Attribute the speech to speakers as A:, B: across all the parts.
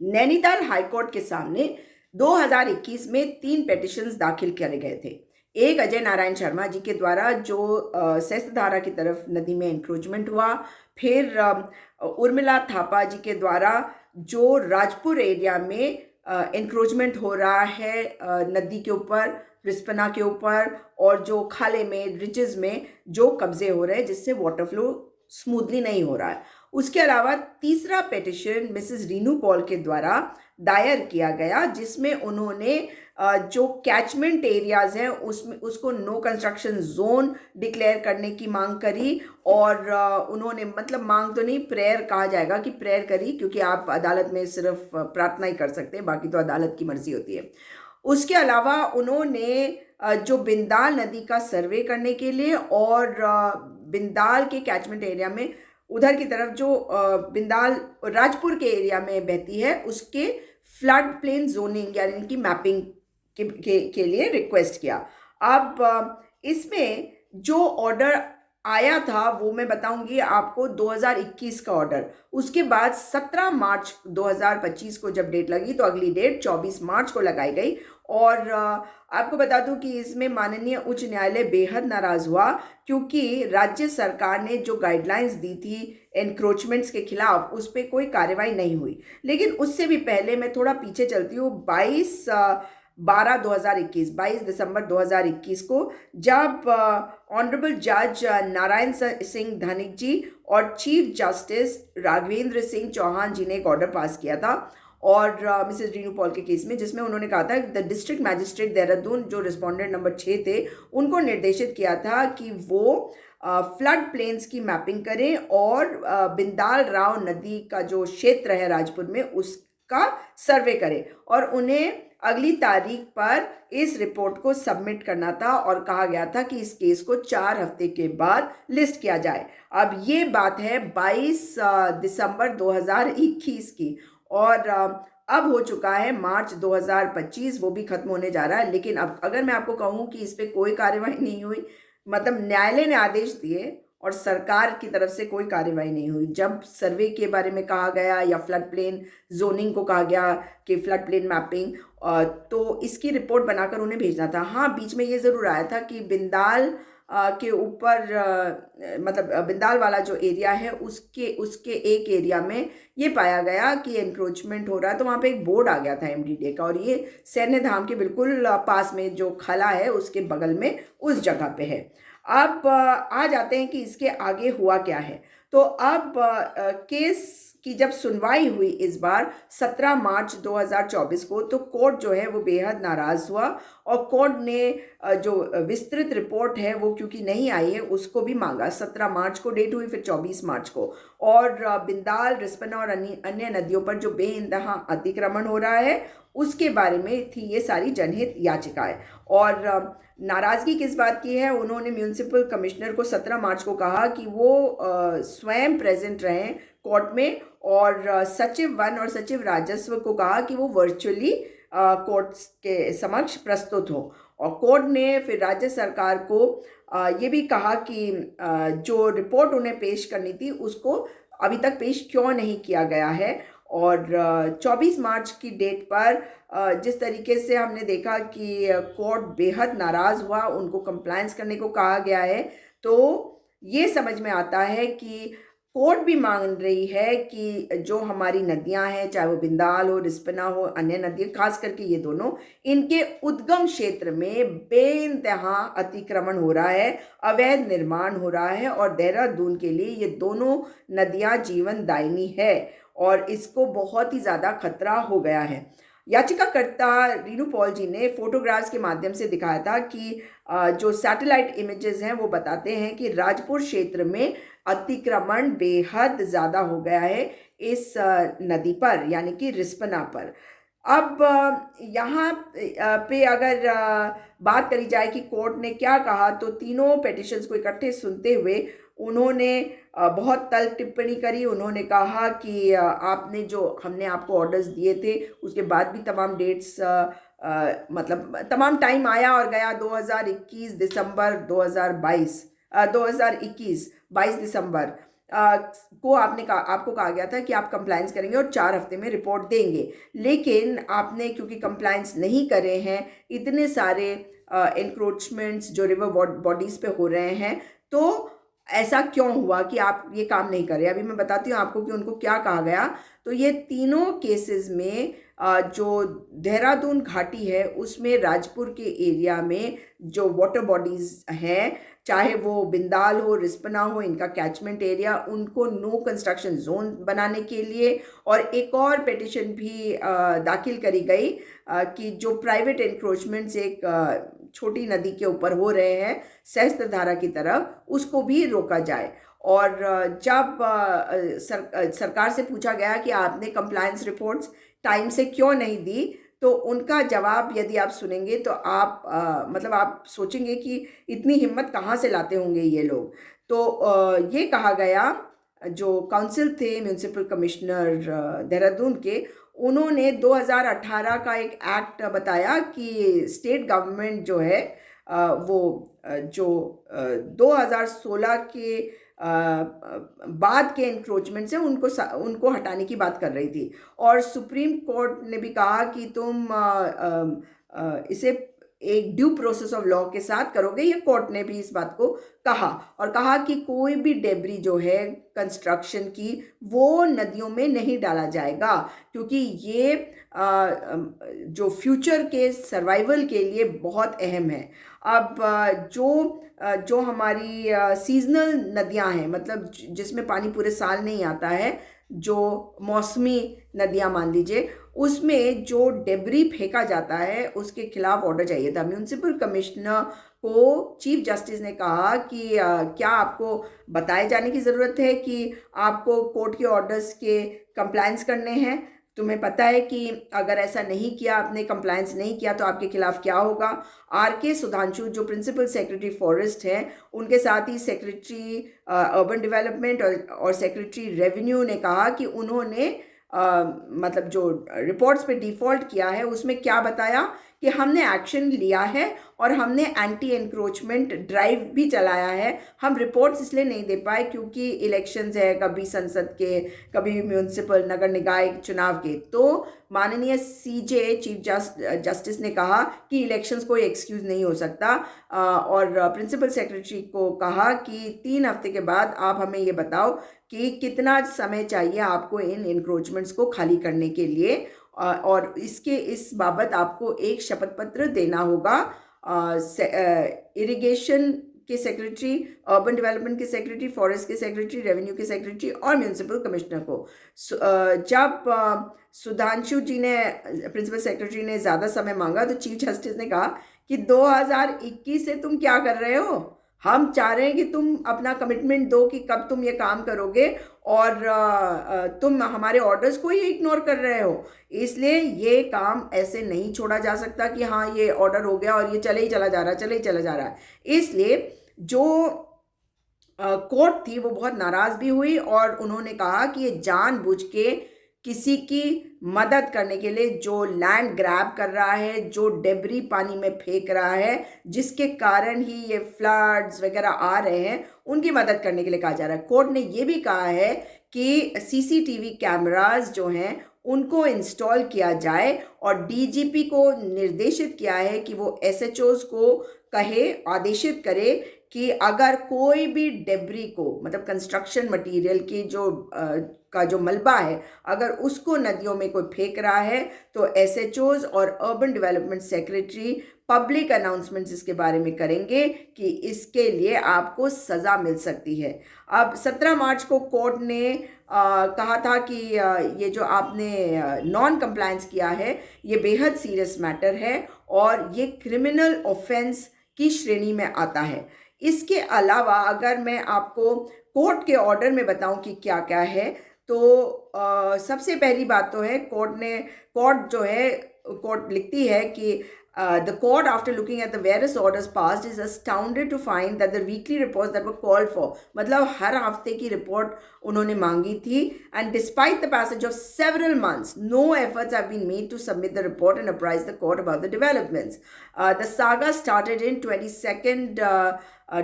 A: Nainital high court के सामने 2021 में 3 पिटीशंस दाखिल करे गए थे। एक अजय नारायण शर्मा जी के द्वारा जो सहस्त्रधारा की तरफ नदी में इंक्रोचमेंट हुआ, फिर उर्मिला थापा जी के द्वारा जो राजपुर एरिया में इंक्रोचमेंट हो रहा है नदी के ऊपर, रिस्पना के ऊपर, और जो खाले में, रिचेज में जो कब्जे हो रहे हैं जिससे वाटर फ्लो स्मूथली नहीं हो रहा है। उसके अलावा तीसरा पिटिशन मिसेस रीनू पॉल के द्वारा दायर किया गया, जिसमें उन्होंने जो कैचमेंट एरियाज हैं उसमें उसको नो कंस्ट्रक्शन जोन डिक्लेयर करने की मांग करी। और उन्होंने, मतलब मांग तो नहीं, प्रेयर कहा जाएगा कि प्रेयर करी, क्योंकि आप अदालत में सिर्फ प्रार्थना ही कर सकते हैं, बाकी तो अदालत की मर्जी होती है। उसके अलावा उन्होंने जो बिंदाल नदी का सर्वे करने के लिए और बिंदाल के कैचमेंट एरिया में उधर की तरफ जो बिंदाल राजपुर के एरिया में बहती है उसके फ्लड प्लेन जोनिंग यानी कि मैपिंग के लिए रिक्वेस्ट किया। अब इसमें जो ऑर्डर आया था वो मैं बताऊंगी आपको, 2021 का ऑर्डर। उसके बाद 17 मार्च 2025 को जब डेट लगी तो अगली डेट 24 मार्च को लगाई गई। और आपको बता दूं कि इसमें माननीय उच्च न्यायालय बेहद नाराज हुआ, क्योंकि राज्य सरकार ने जो गाइडलाइंस दी थी एनक्रोचमेंट्स के खिलाफ उस पर कोई कार्रवाई नहीं हुई। लेकिन उससे भी पहले मैं थोड़ा पीछे चलती हूँ। 22 दिसंबर 2021 को जब ऑनरेबल जज नारायण सिंह धनिक जी और चीफ जस्टिस राघवेंद्र सिंह चौहान जी ने एक ऑर्डर पास किया था और मिसेस रीनू पॉल के केस में, जिसमें उन्होंने कहा था द डिस्ट्रिक्ट मैजिस्ट्रेट देहरादून, जो रिस्पोंडेंट नंबर 6 थे, उनको निर्देशित किया था कि वो फ्लड प्लेन्स की मैपिंग करें और बिंदाल राव नदी का जो क्षेत्र है राजपुर में उसका सर्वे करें, और उन्हें अगली तारीख पर इस रिपोर्ट को सबमिट करना था। और कहा गया था कि इस केस को 4 हफ्ते के बाद लिस्ट किया जाए। अब ये बात है 22 दिसंबर 2021 की, और अब हो चुका है मार्च 2025, वो भी खत्म होने जा रहा है। लेकिन अब अगर मैं आपको कहूँ कि इस पर कोई कार्रवाई नहीं हुई, मतलब न्यायालय ने आदेश दिए और सरकार की तरफ से कोई कार्रवाई नहीं हुई। जब सर्वे के बारे में कहा गया या फ्लड प्लेन जोनिंग को कहा गया कि फ्लड प्लेन मैपिंग, तो इसकी रिपोर्ट बनाकर उन्हें भेजना था। हाँ, बीच में ये ज़रूर आया था कि बिंदाल के ऊपर, मतलब बिंदाल वाला जो एरिया है उसके उसके एक एरिया में ये पाया गया कि एनक्रोचमेंट हो रहा है, तो वहाँ पे एक बोर्ड आ गया था एमडीडीए का, और ये सैन्य धाम के बिल्कुल पास में जो खला है उसके बगल में उस जगह पे है। अब आ जाते हैं कि इसके आगे हुआ क्या है। तो अब केस की जब सुनवाई हुई इस बार 17 मार्च 2024 को, तो कोर्ट जो है वो बेहद नाराज हुआ और कोर्ट ने जो विस्तृत रिपोर्ट है वो क्योंकि नहीं आई है उसको भी मांगा। 17 मार्च को डेट हुई, फिर 24 मार्च को। और बिंदाल, रिस्पना और अन्य नदियों पर जो बेइंतहा अतिक्रमण हो रहा है उसके बारे में थी ये सारी जनहित याचिकाएं। और नाराजगी किस बात की है, उन्होंने म्यूनिसिपल कमिश्नर को 17 मार्च को कहा कि वो स्वयं प्रेजेंट रहें कोर्ट में, और सचिव वन और सचिव राजस्व को कहा कि वो वर्चुअली कोर्ट के समक्ष प्रस्तुत हो। और कोर्ट ने फिर राज्य सरकार को ये भी कहा कि जो रिपोर्ट उन्हें पेश करनी थी उसको अभी तक पेश क्यों नहीं किया गया है। और 24 मार्च की डेट पर जिस तरीके से हमने देखा कि कोर्ट बेहद नाराज़ हुआ, उनको कंप्लायंस करने को कहा गया है, तो ये समझ में आता है कि कोर्ट भी मांग रही है कि जो हमारी नदियां हैं, चाहे वो बिंदाल हो, रिस्पना हो, अन्य नदियां, खास करके ये दोनों, इनके उद्गम क्षेत्र में बेइंतहा अतिक्रमण हो रहा है, अवैध निर्माण हो रहा है, और देहरादून के लिए ये दोनों नदियां जीवन दायिनी है और इसको बहुत ही ज़्यादा खतरा हो गया है। याचिकाकर्ता रीनू पॉल जी ने फोटोग्राफ्स के माध्यम से दिखाया था कि जो सैटेलाइट इमेजेस हैं वो बताते हैं कि राजपुर क्षेत्र में अतिक्रमण बेहद ज़्यादा हो गया है इस नदी पर, यानी कि रिस्पना पर। अब यहाँ पे अगर बात करी जाए कि कोर्ट ने क्या कहा, तो तीनों पिटिशंस को इकट्ठे सुनते हुए उन्होंने बहुत तल्ख टिप्पणी करी। उन्होंने कहा कि आपने जो हमने आपको ऑर्डर्स दिए थे उसके बाद भी तमाम डेट्स, मतलब तमाम टाइम आया और गया। 2021 दिसंबर 2022, 2021 22 दिसंबर को आपको कहा गया था कि आप कंप्लायंस करेंगे और 4 हफ्ते में रिपोर्ट देंगे, लेकिन आपने क्योंकि कंप्लायंस नहीं करे हैं, इतने सारे इंक्रोचमेंट्स जो रिवर बॉडीज़ पे हो रहे हैं, तो ऐसा क्यों हुआ कि आप ये काम नहीं कर रहे? अभी मैं बताती हूँ आपको कि उनको क्या कहा गया। तो ये तीनों केसेस में जो देहरादून घाटी है उसमें राजपुर के एरिया में जो वाटर बॉडीज़ हैं, चाहे वो बिंदाल हो, रिस्पना हो, इनका कैचमेंट एरिया, उनको नो कंस्ट्रक्शन जोन बनाने के लिए, और एक और पिटिशन भी दाखिल करी गई कि जो प्राइवेट इंक्रोचमेंट्स एक छोटी नदी के ऊपर हो रहे हैं सहस्त्रधारा की तरफ, उसको भी रोका जाए। और जब सरकार से पूछा गया कि आपने कंप्लायंस रिपोर्ट्स टाइम से क्यों नहीं दी, तो उनका जवाब यदि आप सुनेंगे तो आप मतलब आप सोचेंगे कि इतनी हिम्मत कहाँ से लाते होंगे ये लोग। तो ये कहा गया, जो काउंसिल थे म्यूनसिपल कमिश्नर देहरादून के, उन्होंने 2018 का एक एक्ट बताया कि स्टेट गवर्नमेंट जो है वो जो 2016 के बाद के इंक्रोचमेंट से उनको हटाने की बात कर रही थी। और सुप्रीम कोर्ट ने भी कहा कि तुम इसे एक ड्यू प्रोसेस ऑफ लॉ के साथ करोगे, ये कोर्ट ने भी इस बात को कहा, और कहा कि कोई भी डेब्री जो है कंस्ट्रक्शन की वो नदियों में नहीं डाला जाएगा, क्योंकि ये जो फ्यूचर के सर्वाइवल के लिए बहुत अहम है। अब जो हमारी सीजनल नदियां हैं, मतलब जिसमें पानी पूरे साल नहीं आता है, जो मौसमी नदियां मान लीजिए, उसमें जो डेब्री फेंका जाता है उसके खिलाफ ऑर्डर चाहिए था। म्यूनसिपल कमिश्नर को चीफ जस्टिस ने कहा कि क्या आपको बताए जाने की ज़रूरत है कि आपको कोर्ट के ऑर्डर्स के कंप्लायंस करने हैं? तुम्हें पता है कि अगर ऐसा नहीं किया, आपने कंप्लायंस नहीं किया, तो आपके खिलाफ क्या होगा? RK सुधांशु जो प्रिंसिपल सेक्रेटरी फॉरेस्ट हैं, उनके साथ ही सेक्रेटरी अर्बन डेवलपमेंट और सेक्रेटरी रेवेन्यू ने कहा कि उन्होंने मतलब जो रिपोर्ट्स पे डिफ़ॉल्ट किया है उसमें क्या बताया कि हमने एक्शन लिया है और हमने एंटी एनक्रोचमेंट ड्राइव भी चलाया है। हम रिपोर्ट्स इसलिए नहीं दे पाए क्योंकि इलेक्शंस है, कभी संसद के, कभी म्यूनसिपल नगर निकाय चुनाव के। तो माननीय CJ चीफ जस्टिस ने कहा कि इलेक्शंस कोई एक्सक्यूज़ नहीं हो सकता, और प्रिंसिपल सेक्रेटरी को कहा कि 3 हफ्ते के बाद आप हमें ये बताओ कि कितना समय चाहिए आपको इन इंक्रोचमेंट्स को खाली करने के लिए, और इस बाबत आपको एक शपथ पत्र देना होगा इरिगेशन के सेक्रेटरी, अर्बन डेवलपमेंट के सेक्रेटरी, फॉरेस्ट के सेक्रेटरी, रेवेन्यू के सेक्रेटरी और म्यूनसिपल कमिश्नर को। जब सुधांशु जी ने, प्रिंसिपल सेक्रेटरी ने ज़्यादा समय मांगा, तो चीफ जस्टिस ने कहा कि 2021 से तुम क्या कर रहे हो? हम चाह रहे हैं कि तुम अपना कमिटमेंट दो कि कब तुम ये काम करोगे, और तुम हमारे ऑर्डर्स को ही इग्नोर कर रहे हो। इसलिए ये काम ऐसे नहीं छोड़ा जा सकता कि हाँ ये ऑर्डर हो गया और ये चले ही चला जा रहा है, चले ही चला जा रहा है। इसलिए जो कोर्ट थी वो बहुत नाराज़ भी हुई, और उन्होंने कहा कि ये जानबूझ के किसी की मदद करने के लिए, जो लैंड ग्रैब कर रहा है, जो डेब्री पानी में फेंक रहा है, जिसके कारण ही ये फ्लड्स वगैरह आ रहे हैं, उनकी मदद करने के लिए कहा जा रहा है। कोर्ट ने ये भी कहा है कि CCTV कैमरास जो हैं उनको इंस्टॉल किया जाए, और DGP को निर्देशित किया है कि वो SHOs को कहे, आदेशित करे कि अगर कोई भी डेब्री को, मतलब कंस्ट्रक्शन मटेरियल की का जो मलबा है, अगर उसको नदियों में कोई फेंक रहा है, तो SHOs और urban development secretary public announcements इसके बारे में करेंगे कि इसके लिए आपको सज़ा मिल सकती है। अब 17 मार्च को कोर्ट ने कहा था कि ये जो आपने नॉन कंप्लायंस किया है ये बेहद सीरियस मैटर है और ये क्रिमिनल ऑफेंस की श्रेणी में आता है। इसके अलावा अगर मैं आपको कोर्ट के ऑर्डर में बताऊं कि क्या क्या है, तो सबसे पहली बात तो है, कोर्ट लिखती है कि the court, after looking at the various orders passed, is astounded to find that the weekly reports that were called for, मतलब हर हफ्ते की रिपोर्ट उन्होंने मांगी थी, and despite the passage of several months, no efforts have been made to submit the report and apprise the court about the developments. The saga started in 22nd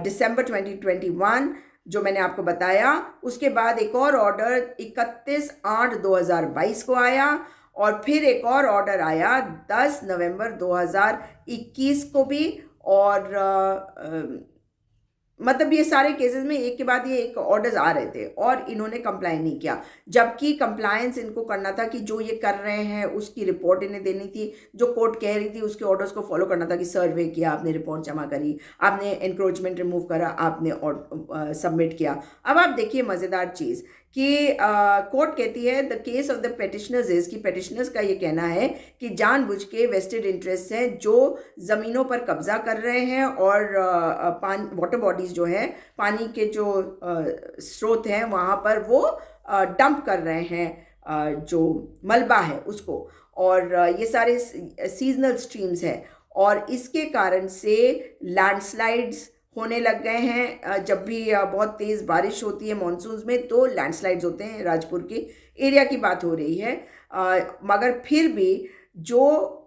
A: December 2021. जो मैंने आपको बताया। उसके बाद एक और ऑर्डर 31/8/2022 को आया, और फिर एक और ऑर्डर आया 10 नवंबर 2021 को भी। और मतलब ये सारे केसेस में एक के बाद ये एक ऑर्डर्स आ रहे थे और इन्होंने कंप्लाई नहीं किया, जबकि कंप्लायंस इनको करना था कि जो ये कर रहे हैं उसकी रिपोर्ट इन्हें देनी थी, जो कोर्ट कह रही थी उसके ऑर्डर्स को फॉलो करना था कि सर्वे किया आपने, रिपोर्ट जमा करी आपने, एनक्रोचमेंट रिमूव करा आपने, और सबमिट किया। अब आप देखिए मज़ेदार चीज़ कि कोर्ट कहती है the case of the petitioners is, कि पेटिशनर्स का ये कहना है कि जानबूझ के वेस्टेड इंटरेस्ट हैं जो ज़मीनों पर कब्जा कर रहे हैं और वाटर बॉडीज़ जो है, पानी के जो स्रोत हैं वहाँ पर वो डंप कर रहे हैं जो मलबा है उसको, और ये सारे सीजनल स्ट्रीम्स हैं, और इसके कारण से लैंडस्लाइड्स होने लग गए हैं। जब भी बहुत तेज़ बारिश होती है मॉनसून्स में तो लैंडस्लाइड्स होते हैं। राजपुर के एरिया की बात हो रही है, मगर फिर भी जो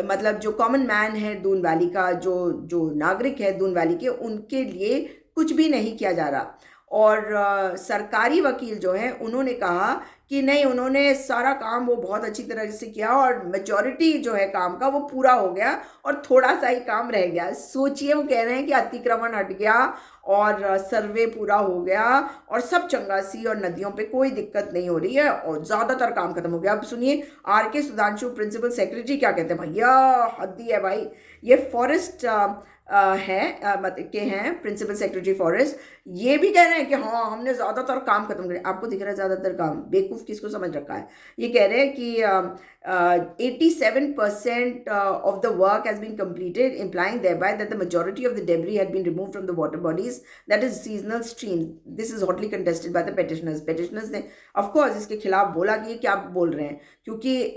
A: मतलब जो कॉमन मैन है दून वैली का, जो जो नागरिक है दून वैली के, उनके लिए कुछ भी नहीं किया जा रहा। और सरकारी वकील जो हैं उन्होंने कहा कि नहीं, उन्होंने सारा काम वो बहुत अच्छी तरह से किया और मेजॉरिटी जो है काम का वो पूरा हो गया और थोड़ा सा ही काम रह गया। सोचिए, वो कह रहे हैं कि अतिक्रमण हट गया और सर्वे पूरा हो गया और सब चंगासी और नदियों पे कोई दिक्कत नहीं हो रही है और ज़्यादातर काम खत्म हो गया। अब सुनिए RK सुधांशु प्रिंसिपल सेक्रेटरी क्या कहते हैं। भैया हद्दी है भाई, ये फॉरेस्ट के हैं प्रिंसिपल सेक्रेटरी फॉरेस्ट, ये भी कह रहे हैं कि हाँ हमने ज़्यादातर काम खत्म कर। आपको दिख रहा है ज़्यादातर काम, बेवकूफ़ किसको समझ रखा है। ये कह रहे हैं कि 87% of the work has been completed, implying thereby that the majority of the debris had been removed from the water bodies, that is seasonal streams. This is hotly contested by the petitioners. Petitioners ने of course इसके खिलाफ बोला कि ये क्या बोल रहे हैं, क्योंकि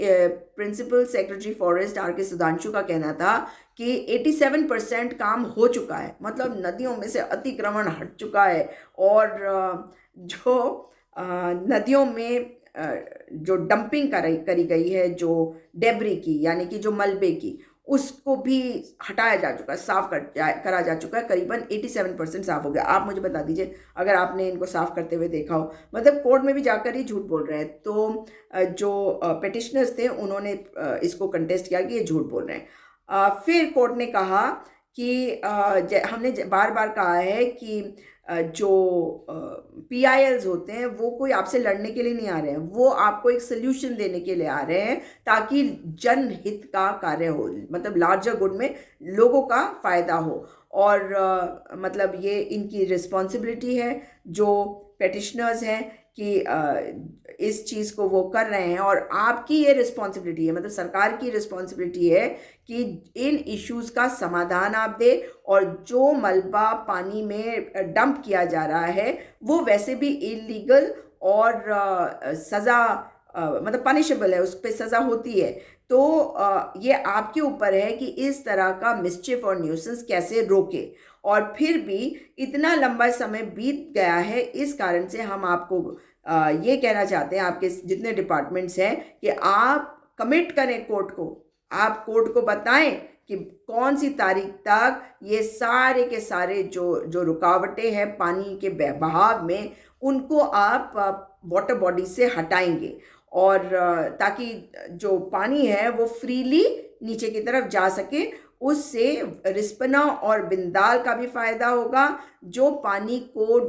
A: principal secretary forest RK Sudhanshu का कहना था कि 87% काम हो चुका है, मतलब नदियों में से अतिक्रमण हट चुका है, और जो नदियों में जो डंपिंग करी गई है जो डेब्री की, यानी कि जो मलबे की, उसको भी हटाया जा चुका है, साफ करा जा चुका है। करीबन 87% साफ हो गया। आप मुझे बता दीजिए अगर आपने इनको साफ करते हुए देखा हो, मतलब कोर्ट में भी जाकर ही झूठ बोल रहे हैं। तो जो पेटिशनर्स थे उन्होंने इसको कंटेस्ट किया कि ये झूठ बोल रहे हैं। फिर कोर्ट ने कहा कि हमने बार बार कहा है कि जो PILs होते हैं वो कोई आपसे लड़ने के लिए नहीं आ रहे हैं, वो आपको एक सोल्यूशन देने के लिए आ रहे हैं ताकि जनहित का कार्य हो, मतलब लार्जर गुड में लोगों का फ़ायदा हो। और मतलब ये इनकी रिस्पॉन्सिबिलिटी है जो पेटिशनर्स हैं कि इस चीज़ को वो कर रहे हैं, और आपकी ये रिस्पॉन्सिबिलिटी है, मतलब सरकार की रिस्पॉन्सिबिलिटी है कि इन इश्यूज़ का समाधान आप दे, और जो मलबा पानी में डंप किया जा रहा है वो वैसे भी इलीगल और सज़ा मतलब पनिशेबल है, उस पर सज़ा होती है। तो ये आपके ऊपर है कि इस तरह का मिसचिफ और न्यूसेंस कैसे रोके। और फिर भी इतना लंबा समय बीत गया है, इस कारण से हम आपको ये कहना चाहते हैं, आपके जितने डिपार्टमेंट्स हैं, कि आप कमिट करें कोर्ट को, आप कोर्ट को बताएं कि कौन सी तारीख तक ये सारे के सारे जो रुकावटें हैं पानी के बहाव में, उनको आप वाटर बॉडी से हटाएंगे, और ताकि जो पानी है वो फ्रीली नीचे की तरफ जा सके। उससे रिस्पना और बिंदाल का भी फ़ायदा होगा, जो पानी को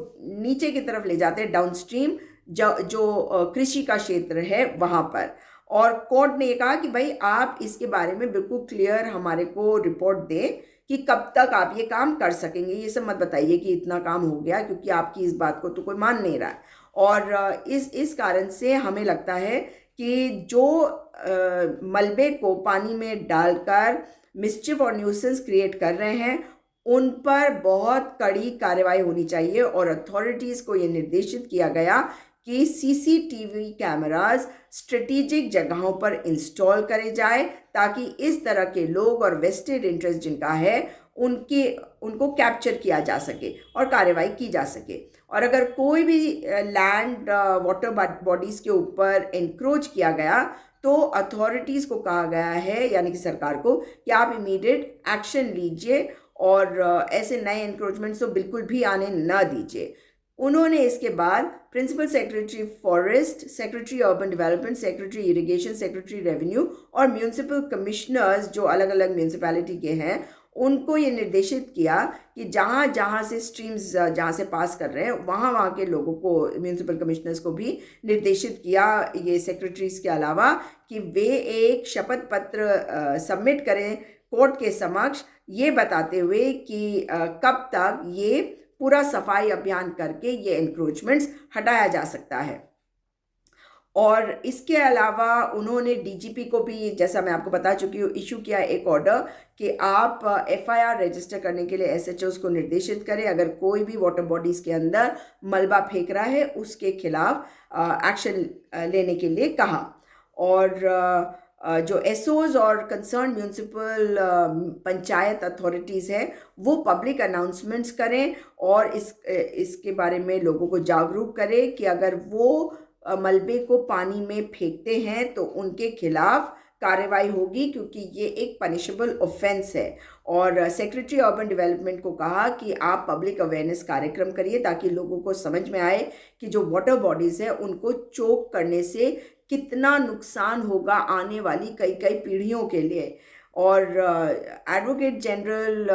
A: नीचे की तरफ ले जाते हैं डाउनस्ट्रीम, जो कृषि का क्षेत्र है वहाँ पर। और कोर्ट ने ये कहा कि भाई आप इसके बारे में बिल्कुल क्लियर हमारे को रिपोर्ट दें कि कब तक आप ये काम कर सकेंगे। ये सब मत बताइए कि इतना काम हो गया, क्योंकि आपकी इस बात को तो कोई मान नहीं रहा है। और इस कारण से हमें लगता है कि जो मलबे को पानी में डालकर मिसचिफ और न्यूसेंस क्रिएट कर रहे हैं उन पर बहुत कड़ी कार्रवाई होनी चाहिए, और अथॉरिटीज़ को ये निर्देशित किया गया कि CCTV कैमरास स्ट्रेटेजिक जगहों पर इंस्टॉल करे जाए, ताकि इस तरह के लोग और वेस्टेड इंटरेस्ट जिनका है उनको कैप्चर किया जा सके और कार्रवाई की जा सके। और अगर कोई भी लैंड वाटर बॉडीज़ के ऊपर एनक्रोच किया गया तो अथॉरिटीज़ को कहा गया है, यानी कि सरकार को, कि आप इमीडिएट एक्शन लीजिए और ऐसे नए इंक्रोचमेंट्स तो बिल्कुल भी आने न दीजिए। उन्होंने इसके बाद principal secretary forest, secretary urban development, secretary irrigation, secretary revenue और म्यूनिसिपल कमिश्नर्स जो अलग अलग म्यूनिसिपैलिटी के हैं उनको ये निर्देशित किया कि जहाँ जहाँ से स्ट्रीम्स जहाँ से पास कर रहे हैं वहाँ वहाँ के लोगों को, म्यूनिसिपल कमिश्नर्स को भी निर्देशित किया, ये सेक्रेटरीज के अलावा, कि वे एक शपथ पत्र सबमिट करें कोर्ट के समक्ष, ये बताते हुए कि कब तक ये पूरा सफाई अभियान करके ये एनक्रोचमेंट्स हटाया जा सकता है। और इसके अलावा उन्होंने डीजीपी को भी, जैसा मैं आपको बता चुकी हूँ, इशू किया एक ऑर्डर कि आप एफआईआर रजिस्टर करने के लिए एसएचओस को निर्देशित करें अगर कोई भी वाटर बॉडीज़ के अंदर मलबा फेंक रहा है उसके खिलाफ एक्शन लेने के लिए कहा। और जो एसओज और कंसर्न म्यूनिसिपल पंचायत अथॉरिटीज़ हैं वो पब्लिक अनाउंसमेंट्स करें और इसके बारे में लोगों को जागरूक करें कि अगर वो मलबे को पानी में फेंकते हैं तो उनके खिलाफ कार्रवाई होगी, क्योंकि ये एक पनिशेबल ऑफेंस है। और सेक्रेटरी अर्बन डेवलपमेंट को कहा कि आप पब्लिक अवेयरनेस कार्यक्रम करिए ताकि लोगों को समझ में आए कि जो वाटर बॉडीज़ है उनको चोक करने से कितना नुकसान होगा आने वाली कई कई पीढ़ियों के लिए। और एडवोकेट जनरल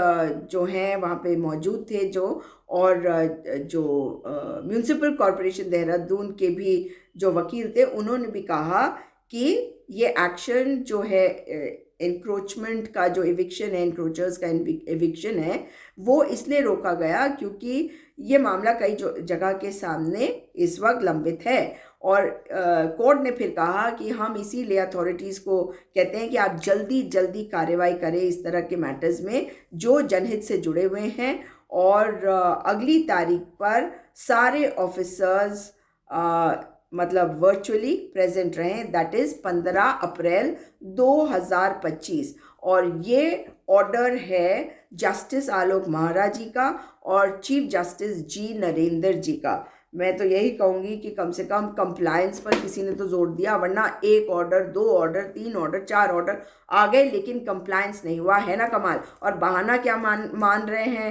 A: जो हैं वहाँ पे मौजूद थे जो, और जो म्यूनिसिपल कॉरपोरेशन देहरादून के भी जो वकील थे उन्होंने भी कहा कि ये एक्शन जो है एनक्रोचमेंट का, जो एविक्शन है, एनक्रोचर्स का एविक्शन है, वो इसलिए रोका गया क्योंकि ये मामला कई जगह के सामने इस वक्त लंबित है। और कोर्ट ने फिर कहा कि हम इसीलिए अथॉरिटीज़ को कहते हैं कि आप जल्दी जल्दी कार्रवाई करें इस तरह के मैटर्स में जो जनहित से जुड़े हुए हैं। और अगली तारीख पर सारे ऑफिसर्स मतलब वर्चुअली प्रेजेंट रहें, दैट इज़ 15 अप्रैल 2025। और ये ऑर्डर है जस्टिस आलोक महरा जी का और चीफ जस्टिस जी नरेंद्र जी का। मैं तो यही कहूँगी कि कम से कम कंप्लायंस पर किसी ने तो जोर दिया, वरना एक ऑर्डर, 2 ऑर्डर, 3 ऑर्डर, 4 ऑर्डर आ गए लेकिन कंप्लायंस नहीं हुआ, है ना कमाल। और बहाना क्या मान रहे हैं,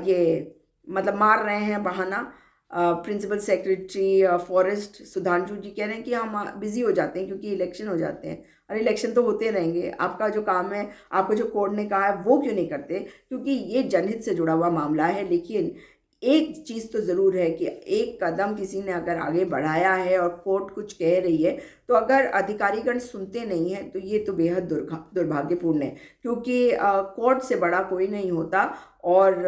A: ये मतलब मार रहे हैं बहाना। प्रिंसिपल सेक्रेटरी फॉरेस्ट सुधांशु जी कह रहे हैं कि हम बिज़ी हो जाते हैं क्योंकि इलेक्शन हो जाते हैं। अरे इलेक्शन तो होते रहेंगे, आपका जो काम है, आपको जो कोर्ट ने कहा है वो क्यों नहीं करते, क्योंकि ये जनहित से जुड़ा हुआ मामला है। लेकिन एक चीज़ तो ज़रूर है कि एक कदम किसी ने अगर आगे बढ़ाया है और कोर्ट कुछ कह रही है तो अगर अधिकारीगण सुनते नहीं हैं तो ये तो बेहद दुर्भाग्यपूर्ण है, क्योंकि कोर्ट से बड़ा कोई नहीं होता। और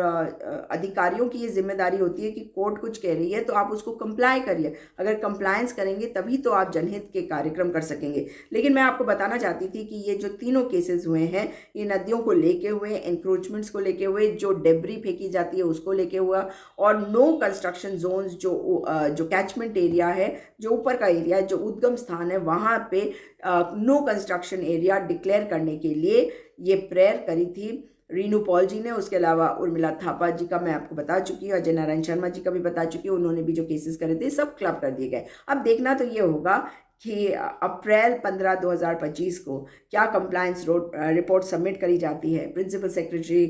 A: अधिकारियों की ये जिम्मेदारी होती है कि कोर्ट कुछ कह रही है तो आप उसको कंप्लाई करिए। अगर कंप्लायंस करेंगे तभी तो आप जनहित के कार्यक्रम कर सकेंगे। लेकिन मैं आपको बताना चाहती थी कि ये जो तीनों केसेस हुए हैं ये नदियों को लेके हुए, एंक्रोचमेंट्स को लेके हुए, जो डेब्री फेंकी जाती है उसको लेके हुआ, और नो कंस्ट्रक्शन जोन्स जो कैचमेंट एरिया है, जो ऊपर का एरिया है, जो उद्गम स्थान है, वहाँ पे नो कंस्ट्रक्शन एरिया डिक्लेयर करने के लिए ये प्रेयर करी थी रीनू पॉल जी ने। उसके अलावा उर्मिला थापा जी का मैं आपको बता चुकी हूँ, अजय नारायण शर्मा जी का भी बता चुकी हूँ, उन्होंने भी जो केसेस करे थे सब क्लब कर दिए गए। अब देखना तो ये होगा कि अप्रैल 15, 2025 को क्या कंप्लायंस रिपोर्ट सबमिट करी जाती है। प्रिंसिपल सेक्रेटरी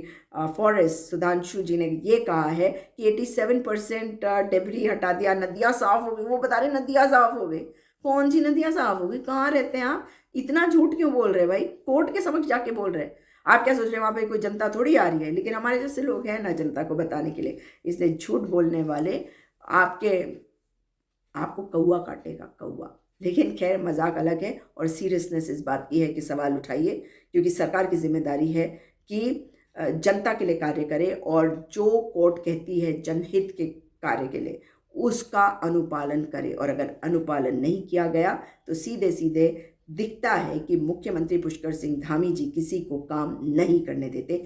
A: फॉरेस्ट सुधांशु जी ने ये कहा है कि 87% डेब्री हटा दिया, नदियाँ साफ हो गई। वो बता रहे नदियाँ साफ हो गई, कौन सी नदियाँ साफ हो गई, कहाँ रहते हैं आप, इतना झूठ क्यों बोल रहे भाई, कोर्ट के समक्ष जाके बोल रहे हैं। आप क्या सोच रहे हैं वहाँ पे कोई जनता थोड़ी आ रही है, लेकिन हमारे जैसे लोग हैं ना जनता को बताने के लिए, इसलिए झूठ बोलने वाले आपको कौआ काटेगा, कौआ। लेकिन खैर मजाक अलग है और सीरियसनेस इस बात की है कि सवाल उठाइए, क्योंकि सरकार की जिम्मेदारी है कि जनता के लिए कार्य करे और जो कोर्ट कहती है जनहित के कार्य के लिए उसका अनुपालन करे। और अगर अनुपालन नहीं किया गया तो सीधे सीधे दिखता है कि मुख्यमंत्री पुष्कर सिंह धामी जी किसी को काम नहीं करने देते,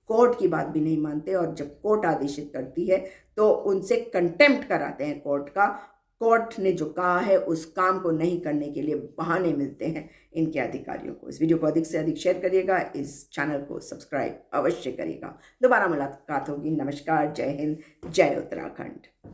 A: कोर्ट की बात भी नहीं मानते, और जब कोर्ट आदेशित करती है तो उनसे कंटेम्प्ट कराते हैं कोर्ट का। कोर्ट ने जो कहा है उस काम को नहीं करने के लिए बहाने मिलते हैं इनके अधिकारियों को। इस वीडियो को अधिक से अधिक शेयर करिएगा, इस चैनल को सब्सक्राइब अवश्य करिएगा। दोबारा मुलाकात होगी। नमस्कार, जय हिंद, जय उत्तराखंड।